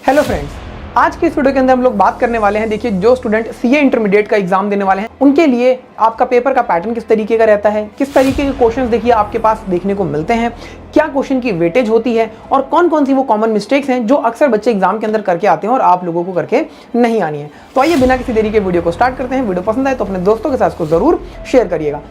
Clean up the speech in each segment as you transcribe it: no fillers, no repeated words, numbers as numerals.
Hello friends, आज की इस वीडियो के अंदर हम लोग बात करने वाले हैं। देखिए, जो स्टूडेंट सीए इंटरमीडिएट का एग्जाम देने वाले हैं उनके लिए आपका पेपर का पैटर्न किस तरीके का रहता है, किस तरीके के क्वेश्चंस देखिए आपके पास देखने को मिलते हैं, क्या क्वेश्चन की वेटेज होती है और कौन कौन सी वो कॉमन मिस्टेक्स हैं जो अक्सर बच्चे एग्जाम के अंदर करके आते हैं और आप लोगों को करके नहीं आनी है। तो आइए बिना किसी देरी के वीडियो को स्टार्ट करते हैं। वीडियो पसंद आए तो अपने दोस्तों के साथ इसको जरूर शेयर करिएगा।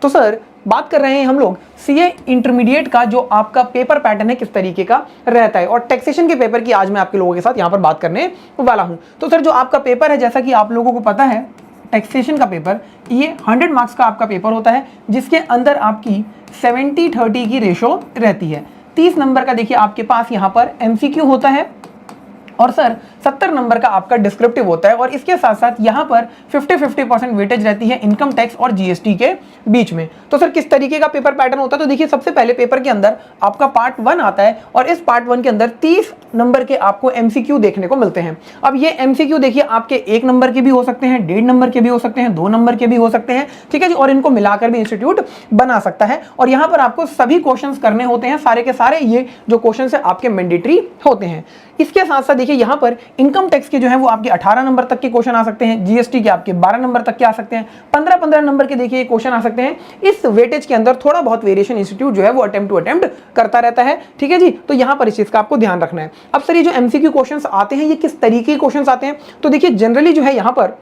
तो सर, बात कर रहे हैं हम लोग सीए इंटरमीडिएट का जो आपका पेपर पैटर्न है किस तरीके का रहता है, और टैक्सेशन के पेपर की आज मैं आपके लोगों के साथ यहां पर बात करने वाला हूं। तो सर, जो आपका पेपर है, जैसा कि आप लोगों को पता है, टैक्सेशन का पेपर ये 100 मार्क्स का आपका पेपर होता है, जिसके अंदर आपकी 70-30 की रेशो रहती है। 30 नंबर का देखिए आपके पास यहां पर एमसीक्यू होता है और सर 70 नंबर का आपका डिस्क्रिप्टिव होता है, और इसके साथ साथ यहाँ पर 50-50% वेटेज रहती है इनकम टैक्स और जीएसटी के बीच में। तो सर, किस तरीके का पेपर पैटर्न होता है, तो देखिए सबसे पहले पेपर के अंदर आपका पार्ट 1 आता है और इस पार्ट 1 के अंदर 30 नंबर के आपको एमसीक्यू देखने को मिलते हैं। अब ये एमसीक्यू देखिए आपके 1 नंबर के भी हो सकते हैं, 1.5 नंबर के भी हो सकते हैं, 2 नंबर के भी हो सकते हैं, ठीक है जी, और इनको मिलाकर भी इंस्टीट्यूट बना सकता है। और यहाँ पर आपको सभी क्वेश्चंस करने होते हैं, सारे के सारे ये जो क्वेश्चंस है आपके मैंडेटरी होते हैं। इसके साथ साथ देखिए यहाँ पर इनकम टैक्स के जो है वो आपके 18 नंबर तक के क्वेश्चन आ सकते हैं, जीएसटी के आपके 12 नंबर तक के आ सकते हैं, 15-15 नंबर के देखिए क्वेश्चन आ सकते हैं। इस वेटेज के अंदर थोड़ा बहुत वेरिएशन इंस्टीट्यूट जो है वो अटेम्प्ट करता रहता है, ठीक है जी। तो यहाँ पर इस चीज का आपको ध्यान रखना है। अब सर, ये जो एमसीक्यू क्वेश्चंस आते हैं ये किस तरीके के क्वेश्चंस आते हैं, तो देखिए जनरली जो है यहाँ पर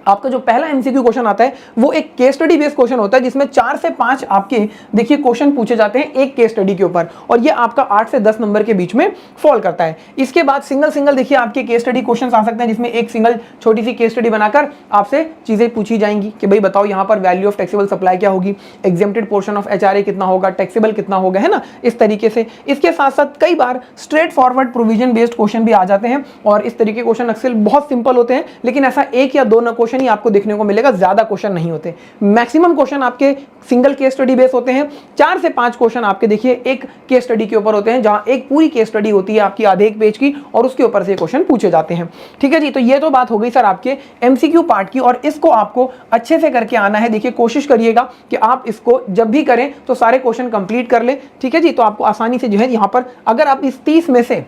आपका जो पहला एमसीक्यू क्वेश्चन आता है वो एक केस स्टडी बेस्ड क्वेश्चन होता है, जिसमें 4 से 5 आपके देखिए क्वेश्चन पूछे जाते हैं एक केस स्टडी के ऊपर, और ये आपका 8 से 10 नंबर के बीच में फॉल करता है। इसके बाद सिंगल देखिए आपके केस स्टडी क्वेश्चंस आ सकते हैं, जिसमें एक सिंगल छोटी सी केस स्टडी बनाकर आपसे चीजें पूछी जाएंगी कि भाई बताओ यहाँ पर वैल्यू ऑफ टैक्सेबल सप्लाई क्या होगी, एग्जेम्प्टेड पोर्शन ऑफ एचआरए कितना होगा, टैक्सेबल कितना होगा, है ना, इस तरीके से। इसके साथ साथ कई बार straightforward provision based question भी आ जाते हैं, और इस तरीके के क्वेश्चन अक्सर बहुत सिंपल होते हैं, लेकिन ऐसा 1 या 2 क्वेश्चन ही आपको देखने को मिलेगा, ज्यादा क्वेश्चन नहीं होते। मैक्सिमम क्वेश्चन आपके सिंगल केस स्टडी बेस होते हैं। 4 से 5 क्वेश्चन आपके देखिए एक केस स्टडी के ऊपर होते हैं, जहां एक पूरी केस स्टडी होती है आपकी आधे एक पेज की, और उसके ऊपर से क्वेश्चन पूछे जाते हैं, ठीक है जी। तो ये तो बात हो गई सर आपके एमसीक्यू पार्ट की, और इसको आपको अच्छे से करके आना है। देखिए कोशिश करिएगा कि आप इसको जब भी करें तो सारे क्वेश्चन कंप्लीट कर ले, ठीक है जी। तो आपको आसानी से जो है यहाँ पर, अगर आप इस 30 में से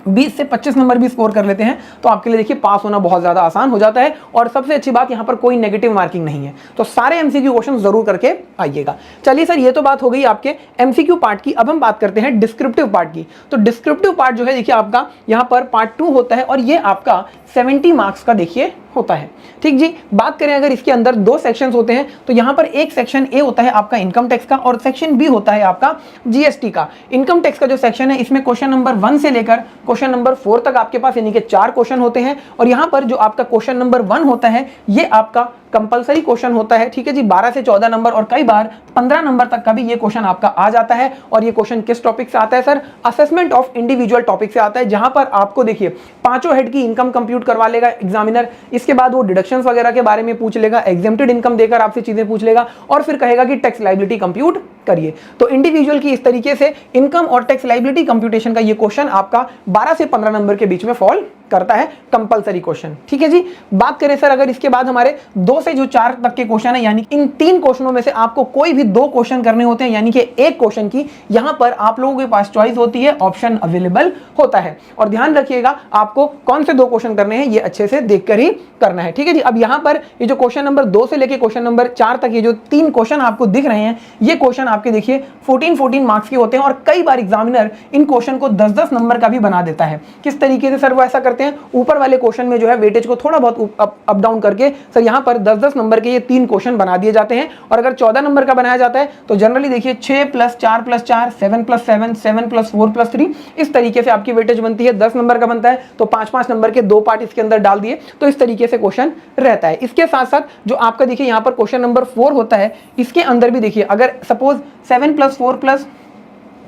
20 से 25 नंबर भी स्कोर कर लेते हैं तो आपके लिए देखिए पास होना बहुत ज्यादा आसान हो जाता है। और सबसे अच्छी बात, यहाँ पर कोई नेगेटिव मार्किंग नहीं है, तो सारे एमसीक्यू क्वेश्चन जरूर करके आइएगा। चलिए सर, ये तो बात हो गई आपके एमसीक्यू पार्ट की। अब हम बात करते हैं डिस्क्रिप्टिव पार्ट की। तो डिस्क्रिप्टिव पार्ट जो है देखिए आपका यहाँ पर पार्ट 2 होता है, और ये आपका 70 मार्क्स का देखिए होता है, ठीक जी। बात करें अगर इसके अंदर 2 सेक्शंस होते हैं, तो यहाँ पर एक सेक्शन ए होता है आपका इनकम टैक्स का, और सेक्शन बी होता है आपका जीएसटी का। इनकम टैक्स का जो सेक्शन है, इसमें क्वेश्चन नंबर 1 से लेकर क्वेश्चन नंबर 4 तक आपके पास यानी कि 4 क्वेश्चन होते हैं। और यहाँ पर जो आपका क्वेश्चन नंबर 1 होता है ये आपका कंपलसरी क्वेश्चन होता है, ठीक है जी, 12 से 14 नंबर, और कई बार 15 नंबर तक का भी ये क्वेश्चन आपका आ जाता है। और ये क्वेश्चन किस टॉपिक से आता है sir? Assessment of individual topic से आता है, जहां पर आपको देखिए 5 हेड की इनकम कंप्यूट करवा लेगा एग्जामिनर। इसके बाद वो डिडक्शंस वगैरह के बारे में पूछ लेगा, एग्जेम्प्टेड इनकम देकर आपसे चीजें पूछ लेगा, और फिर कहेगा कि टैक्स लायबिलिटी कंप्यूट करिए। तो इंडिविजुअल की इस तरीके से इनकम और टैक्स लायबिलिटी कंप्यूटेशन का ये क्वेश्चन आपका 12 से 15 नंबर के बीच में फॉल करता है, कंपलसरी क्वेश्चन, ठीक है जी। बात करें सर अगर इसके बाद हमारे 2 से जो 4 तक के क्वेश्चन है, यानी इन 3 क्वेश्चनों में से आपको कोई भी 2 क्वेश्चन करने होते हैं, यानी कि एक क्वेश्चन की यहां पर आप लोगों के पास चॉइस होती है, ऑप्शन अवेलेबल होता है। और ध्यान रखिएगा आपको कौन से 2 क्वेश्चन करने हैं ये अच्छे से देखकर ही करना है, ठीक है जी। अब यहां पर ये जो क्वेश्चन नंबर 2 से लेकर क्वेश्चन नंबर 4 तक ये जो 3 क्वेश्चन आपको दिख रहे हैं, ये क्वेश्चन आपके देखिए 14 मार्क्स के होते हैं, और कई बार एग्जामिनर इन क्वेश्चन को 10 नंबर का भी बना देता है। किस तरीके से सर वो ऐसा करते हैं? ऊपर वाले क्वेश्चन में जो है वेटेज को थोड़ा बहुत अप डाउन करके सर यहाँ पर 10 नंबर के ये 3 क्वेश्चन बना दिए जाते हैं। और अगर 14 नंबर का बनाया जाता है तो जनरली देखिए 6 + 4 + 4, 7 + 7, 7 + 4 + 3, इस तरीके से आपकी वेटेज बनती है। 10 नंबर का बनता है तो 5-5 नंबर के 2 पार्ट इसके अंदर डाल दिए, तो इस तरीके से क्वेश्चन रहता है। इसके साथ साथ जो आपका देखिए यहाँ पर क्वेश्चन नंबर 4 होता है, इसके अंदर भी देखिए अगर सपोज 7 + 4 +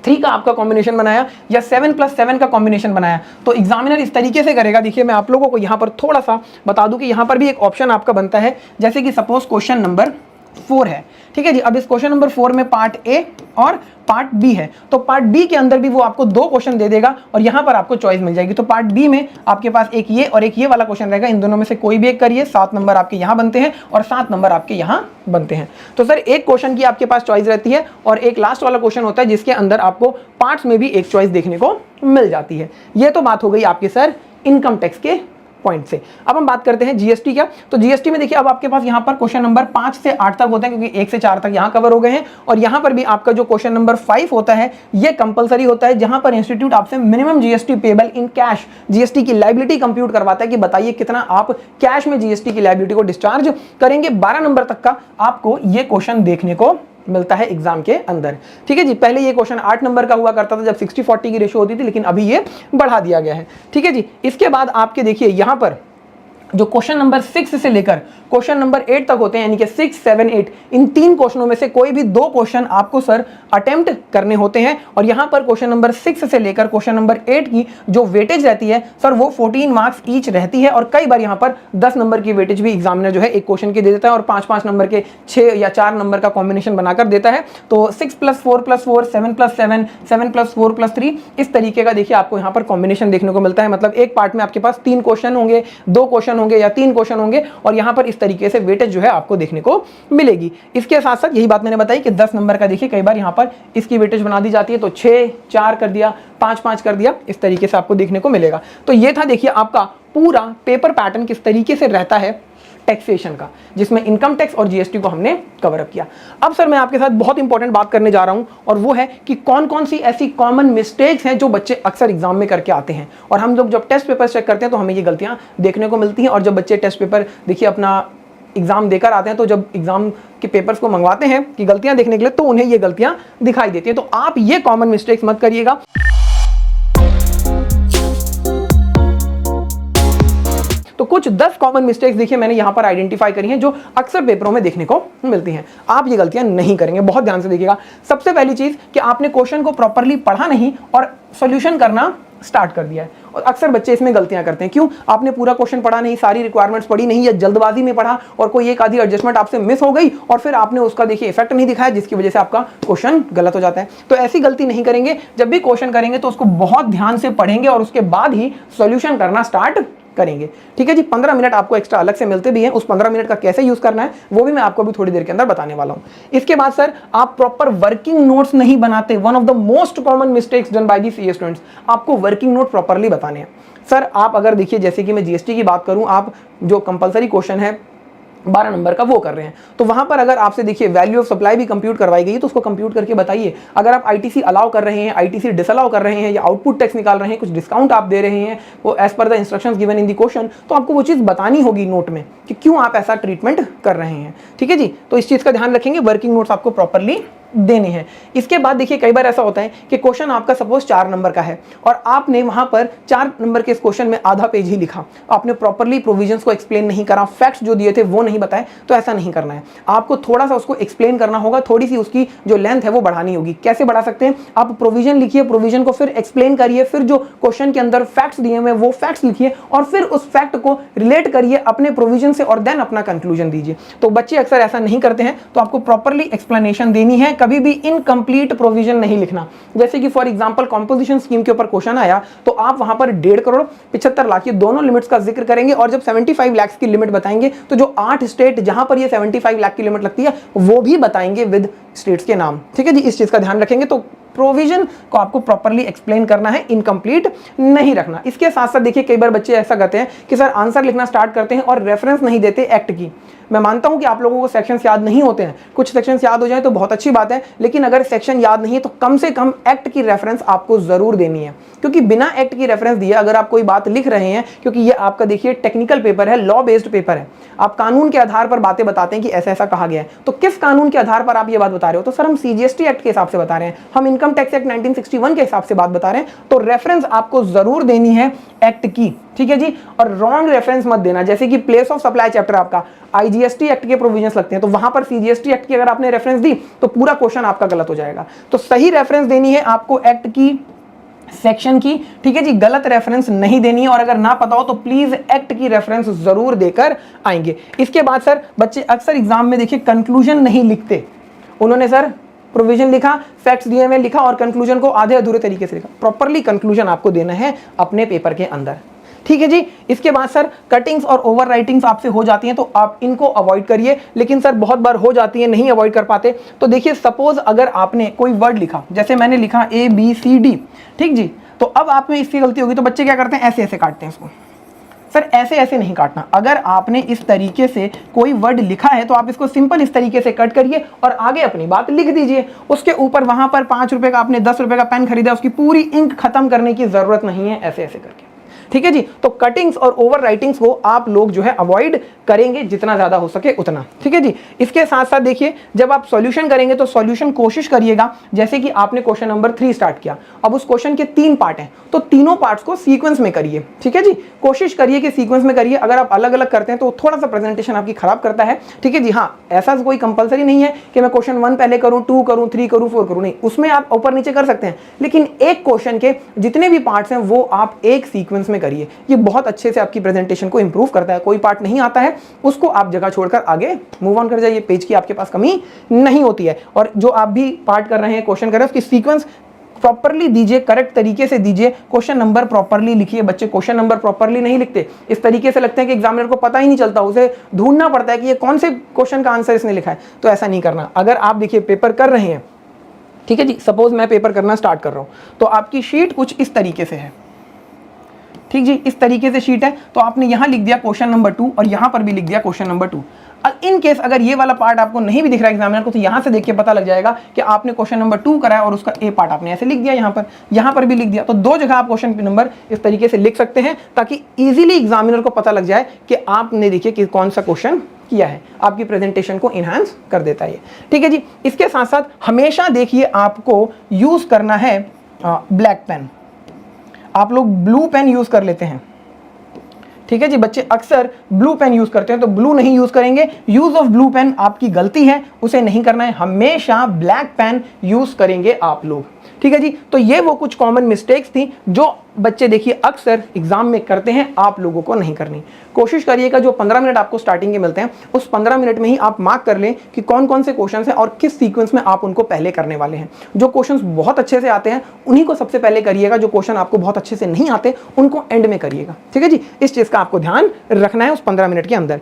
3 का आपका कॉम्बिनेशन बनाया या 7 + 7 का कॉम्बिनेशन बनाया, तो एग्जामिनर इस तरीके से करेगा। देखिए मैं आप लोगों को यहाँ पर थोड़ा सा बता दूं कि यहाँ पर भी एक ऑप्शन आपका बनता है, जैसे कि सपोज क्वेश्चन नंबर 4 है। ठीक है जी, अब इस क्वेश्चन नंबर 4 में पार्ट ए और पार्ट बी है, तो पार्ट बी के अंदर भी वो आपको 2 क्वेश्चन दे देगा और यहां पर आपको चॉइस मिल जाएगी। तो पार्ट बी में आपके पास एक ये और एक ये वाला क्वेश्चन रहेगा, इन दोनों में से कोई भी एक करिए, 7 नंबर आपके यहां बनते हैं और 7 नंबर आपके यहां बनते हैं। तो सर एक क्वेश्चन की आपके पास चॉइस रहती है और एक लास्ट वाला क्वेश्चन होता है जिसके अंदर आपको पार्ट्स में भी एक चॉइस देखने को मिल जाती है। ये तो बात हो गई आपके सर इनकम टैक्स के पॉइंट से। अब हम बात करते हैं जीएसटी क्या। तो जीएसटी में देखिए अब आपके पास यहां पर क्वेश्चन नंबर 5 से 8 तक होते हैं, क्योंकि 1 से 4 तक यहां कवर हो गए हैं, और यहां पर भी आपका जो क्वेश्चन नंबर 5 होता है ये कंपलसरी होता है, जहां पर इंस्टीट्यूट आपसे minimum GST payable in cash, GST की लायबिलिटी कंप्यूट करवाता है कि बताइए कितना आप कैश में जीएसटी की लायबिलिटी को डिस्चार्ज करेंगे। 12 नंबर तक का आपको ये क्वेश्चन देखने को मिलता है एग्जाम के अंदर। ठीक है जी, पहले ये क्वेश्चन 8 नंबर का हुआ करता था जब 60-40 की रेशियो होती थी, लेकिन अभी ये बढ़ा दिया गया है। ठीक है जी, इसके बाद आपके देखिए यहां पर जो क्वेश्चन नंबर 6 से लेकर क्वेश्चन नंबर 8 तक होते हैं, यानी कि 6, 7, 8, इन 3 क्वेश्चनों में से कोई भी 2 क्वेश्चन आपको सर अटेम्प्ट करने होते हैं, और यहां पर क्वेश्चन नंबर 6 से लेकर क्वेश्चन नंबर 8 की जो वेटेज रहती है सर वो 14 मार्क्स ईच रहती है, और कई बार यहां पर 10 नंबर की वेटेज भी एग्जामिनर जो है एक क्वेश्चन की दे देता है और 5-5 नंबर के 6 या 4 नंबर का कॉम्बिनेशन बनाकर देता है। तो 6 + 4 + 4, 7 + 7, 7 + 4 + 3, इस तरीके का देखिए आपको यहां पर कॉम्बिनेशन देखने को मिलता है। मतलब एक पार्ट में आपके पास 3 क्वेश्चन होंगे, 2 क्वेश्चन होंगे या 3 क्वेश्चन होंगे, और यहां पर इस तरीके से वेटेज जो है आपको देखने को मिलेगी। इसके साथ साथ यही बात मैंने बताई कि 10 नंबर का देखिए कई बार यहां पर इसकी वेटेज बना दी जाती है, तो 6, 4 कर दिया, 5, 5 कर दिया, इस तरीके से आपको देखने को मिलेगा। तो ये था देखिए आपका पूरा पेपर पैटर्न किस तरीके से रहता है टैक्सेशन का, जिसमें इनकम टैक्स और जीएसटी को हमने कवर अप किया। अब सर मैं आपके साथ बहुत इंपॉर्टेंट बात करने जा रहा हूं, और वो है कि कौन कौन सी ऐसी कॉमन मिस्टेक्स हैं जो बच्चे अक्सर एग्जाम में करके आते हैं, और हम लोग जब टेस्ट पेपर चेक करते हैं तो हमें ये गलतियां देखने को मिलती हैं। और जब बच्चे टेस्ट पेपर देखिए अपना एग्जाम देकर आते हैं, तो जब एग्जाम के पेपर्स को मंगवाते हैं कि गलतियां देखने के लिए, तो उन्हें ये गलतियां दिखाई देती हैं। तो आप ये कॉमन मिस्टेक्स मत करिएगा। तो कुछ 10 कॉमन मिस्टेक्स देखिए मैंने यहां पर आइडेंटिफाई करी हैं जो अक्सर पेपरों में देखने को मिलती हैं। आप ये गलतियां नहीं करेंगे, बहुत ध्यान से देखिएगा। सबसे पहली चीज कि आपने क्वेश्चन को प्रॉपर्ली पढ़ा नहीं और सॉल्यूशन करना स्टार्ट कर दिया है, और अक्सर बच्चे इसमें गलतियां करते हैं। क्यों? आपने पूरा क्वेश्चन पढ़ा नहीं, सारी रिक्वायरमेंट्स पढ़ी नहीं, या जल्दबाजी में पढ़ा और कोई एक आधी एडजस्टमेंट आपसे मिस हो गई, और फिर आपने उसका देखिए इफेक्ट नहीं दिखाया, जिसकी वजह से आपका क्वेश्चन गलत हो जाता है। तो ऐसी गलती नहीं करेंगे। जब भी क्वेश्चन करेंगे तो उसको बहुत ध्यान से पढ़ेंगे और उसके बाद ही सॉल्यूशन करना स्टार्ट करेंगे। ठीक है जी, 15 मिनट आपको एक्स्ट्रा अलग से मिलते भी हैं, उस 15 मिनट का कैसे यूज करना है वो भी मैं आपको अभी थोड़ी देर के अंदर बताने वाला हूं। इसके बाद सर आप प्रॉपर वर्किंग नोट्स नहीं बनाते। One of the most common mistakes done by the CA students, आपको वर्किंग नोट प्रॉपरली बताने हैं। सर आप अगर देखिए जैसे कि मैं जीएसटी की बात करूं, आप जो कंपलसरी क्वेश्चन है 12 नंबर का वो कर रहे हैं, तो वहां पर अगर आपसे देखिए वैल्यू ऑफ सप्लाई भी कंप्यूट करवाई गई है तो उसको कंप्यूट करके बताइए। अगर आप आईटीसी अलाउ कर रहे हैं, आईटीसी डिसअलाउ कर रहे हैं, या आउटपुट टैक्स निकाल रहे हैं, कुछ डिस्काउंट आप दे रहे हैं वो as per the instructions given in the question, तो आपको वो चीज़ बतानी होगी नोट में कि क्यों आप ऐसा ट्रीटमेंट कर रहे हैं। ठीक है जी, तो इस चीज़ का ध्यान रखेंगे, वर्किंग नोट्स आपको प्रॉपरली देने हैं। इसके बाद देखिए कई बार ऐसा होता है कि क्वेश्चन आपका सपोज 4 नंबर का है और आपने वहां पर 4 नंबर के इस क्वेश्चन में आधा पेज ही लिखा, आपने प्रॉपरली प्रोविजंस को एक्सप्लेन नहीं करा, फैक्ट्स जो दिए थे वो नहीं बताए। तो ऐसा नहीं करना है, आपको थोड़ा सा उसको एक्सप्लेन करना होगा, थोड़ी सी उसकी जो लेंथ है वो बढ़ानी होगी। कैसे बढ़ा सकते हैं? आप प्रोविजन लिखिए, प्रोविजन को फिर एक्सप्लेन करिए, फिर जो क्वेश्चन के अंदर फैक्ट्स दिए हुए वो फैक्ट्स लिखिए, और फिर उस फैक्ट को रिलेट करिए अपने प्रोविजन से, और देन अपना कंक्लूजन दीजिए। तो बच्चे अक्सर ऐसा नहीं करते हैं, तो आपको प्रॉपरली एक्सप्लेनेशन देनी है, कभी भी इनकम्प्लीट प्रोविजन नहीं लिखना। जैसे कि फॉर एग्जांपल कंपोजिशन स्कीम के ऊपर क्वेश्चन आया, तो आप वहां पर 1.5 करोड़ 75 लाख, ये दोनों लिमिट्स का जिक्र करेंगे, और जब 75 लाख की लिमिट बताएंगे तो जो 8 स्टेट जहां पर ये 75 लाख की लिमिट लगती है वो भी बताएंगे विद स्टेट्स के नाम। ठीक है जी, इस चीज का ध्यान रखेंगे। तो प्रोविजन को आपको प्रॉपरली एक्सप्लेन करना है, इनकम्प्लीट नहीं रखना। इसके साथ साथ देखिए कई बार बच्चे ऐसा करते हैं कि सर आंसर लिखना स्टार्ट करते हैं और रेफरेंस नहीं देते एक्ट की। मैं मानता हूं कि आप लोगों को सेक्शंस याद नहीं होते हैं, कुछ सेक्शंस याद हो जाए तो बहुत अच्छी बात है, लेकिन अगर सेक्शन याद नहीं है तो कम से कम एक्ट की रेफरेंस आपको जरूर देनी है, क्योंकि बिना एक्ट की रेफरेंस दिए अगर आप कोई बात लिख रहे हैं, क्योंकि ये आपका देखिए टेक्निकल पेपर है, लॉ बेस्ड पेपर है, आप कानून के आधार पर बातें बताते हैं कि ऐसा ऐसा कहा गया है, तो किस कानून के आधार पर आप ये बात बता रहे हो? तो सर हम सीजीएसटी एक्ट के हिसाब से बता रहे हैं, हम इनकम टैक्स एक्ट 1961 के हिसाब से बात बता रहे हैं, तो रेफरेंस आपको जरूर देनी है एक्ट की। ठीक है जी, और रॉन्ग रेफरेंस मत देना। जैसे कि प्लेस ऑफ सप्लाई चैप्टर आपका आईजीएसटी एक्ट के प्रोविजंस लगते हैं, तो वहां पर सीजीएसटी एक्ट की अगर आपने रेफरेंस दी तो पूरा क्वेश्चन आपका गलत हो जाएगा। तो सही रेफरेंस देनी है आपको एक्ट की, सेक्शन की, ठीक है जी, गलत रेफरेंस नहीं देनी है और अगर ना पता हो तो प्लीज एक्ट की रेफरेंस जरूर देकर आएंगे। इसके बाद सर बच्चे अक्सर एग्जाम में देखिए कंक्लूजन नहीं लिखते, उन्होंने सर प्रोविजन लिखा, फैक्ट्स दिए हुए लिखा और कंक्लूजन को आधे अधूरे तरीके से लिखा। प्रॉपरली कंक्लूजन आपको देना है अपने पेपर के अंदर, ठीक है जी। इसके बाद सर कटिंग्स और ओवर राइटिंग्स आपसे हो जाती हैं तो आप इनको अवॉइड करिए, लेकिन सर बहुत बार हो जाती है, नहीं अवॉइड कर पाते। तो देखिए सपोज अगर आपने कोई वर्ड लिखा, जैसे मैंने लिखा ABCD, ठीक जी, तो अब आप में इसकी गलती होगी तो बच्चे क्या करते हैं, ऐसे ऐसे काटते हैं इसको। सर ऐसे ऐसे नहीं काटना, अगर आपने इस तरीके से कोई वर्ड लिखा है तो आप इसको सिंपल इस तरीके से कट करिए और आगे अपनी बात लिख दीजिए। उसके ऊपर वहां पर 5 रुपए का आपने 10 रुपए का पेन खरीदा, उसकी पूरी इंक खत्म करने की जरूरत नहीं है, ऐसे ऐसे करके, ठीक है जी। तो कटिंग्स और ओवर राइटिंग्स को आप लोग जो है अवॉइड करेंगे जितना ज्यादा हो सके उतना, ठीक है जी। इसके साथ साथ देखिए जब आप सॉल्यूशन करेंगे तो सॉल्यूशन कोशिश करिएगा, जैसे कि आपने क्वेश्चन नंबर 3 स्टार्ट किया, अब उस क्वेश्चन के 3 पार्ट हैं तो तीनों पार्ट्स को सीक्वेंस में करिए, ठीक है जी। कोशिश करिए कि सीक्वेंस में करिए, अगर आप अलग अलग करते हैं तो थोड़ा सा प्रेजेंटेशन आपकी खराब करता है, ठीक है जी। हाँ, ऐसा कोई कंपलसरी नहीं है कि मैं क्वेश्चन 1 पहले करूं, 2 करूं, 3 करूं, 4 करूं, नहीं, उसमें आप ऊपर नीचे कर सकते हैं, लेकिन एक क्वेश्चन के जितने भी पार्ट्स हैं वो आप एक सीक्वेंस में करिए। ये बहुत अच्छे से आपकी प्रेजेंटेशन को इंप्रूव करता है। कोई पार्ट नहीं आता है उसको आप जगह छोड़कर आगे मूव ऑन कर जाइए, पेज की आपके पास कमी नहीं होती है। और जो आप भी पार्ट कर रहे हैं, क्वेश्चन कर रहे हैं, उसकी सीक्वेंस प्रॉपर्ली दीजिए, करेक्ट तरीके से दीजिए, क्वेश्चन नंबर प्रॉपर्ली लिखिए। बच्चे क्वेश्चन नंबर प्रॉपर्ली नहीं लिखते, इस तरीके से लगते हैं कि एग्जामिनर को पता ही नहीं चलता, उसे ढूंढना पड़ता है कि ये कौन से क्वेश्चन का आंसर इसने लिखा है। तो ऐसा नहीं करना। अगर आप देखिए पेपर कर रहे हैं, ठीक है जी, सपोज मैं पेपर करना स्टार्ट कर रहा हूं तो आपकी शीट कुछ इस तरीके से है, ठीक जी, इस तरीके से शीट है, तो आपने यहां लिख दिया क्वेश्चन नंबर 2 और यहां पर भी लिख दिया क्वेश्चन नंबर 2। इन केस अगर ये वाला पार्ट आपको नहीं भी दिख रहा है एग्जामिनर को, तो यहां से देख के पता लग जाएगा कि आपने क्वेश्चन नंबर 2 कराया और उसका ए पार्ट आपने ऐसे लिख दिया, यहां पर भी लिख दिया। तो 2 जगह आप क्वेश्चन नंबर इस तरीके से लिख सकते हैं ताकि इजीली एग्जामिनर को पता लग जाए कि आपने देखिए कि कौन सा क्वेश्चन किया है। आपकी प्रेजेंटेशन को इनहांस कर देता है, ठीक है जी। इसके साथ साथ हमेशा देखिए आपको यूज करना है ब्लैक पेन। आप लोग ब्लू पेन यूज कर लेते हैं, ठीक है जी। बच्चे अक्सर ब्लू पेन यूज करते हैं तो ब्लू नहीं यूज करेंगे। यूज ऑफ ब्लू पेन आपकी गलती है, उसे नहीं करना है, हमेशा ब्लैक पेन यूज करेंगे आप लोग, ठीक है जी। तो ये वो कुछ कॉमन मिस्टेक्स थी जो बच्चे देखिए अक्सर एग्जाम में करते हैं, आप लोगों को नहीं करनी। कोशिश करिएगा जो 15 मिनट आपको स्टार्टिंग के मिलते हैं उस 15 मिनट में ही आप मार्क कर लें कि कौन कौन से क्वेश्चन हैं और किस सीक्वेंस में आप उनको पहले करने वाले हैं। जो क्वेश्चंस बहुत अच्छे से आते हैं उन्हीं को सबसे पहले करिएगा, जो क्वेश्चन आपको बहुत अच्छे से नहीं आते उनको एंड में करिएगा, ठीक है जी। इस चीज का आपको ध्यान रखना है उस 15 मिनट के अंदर।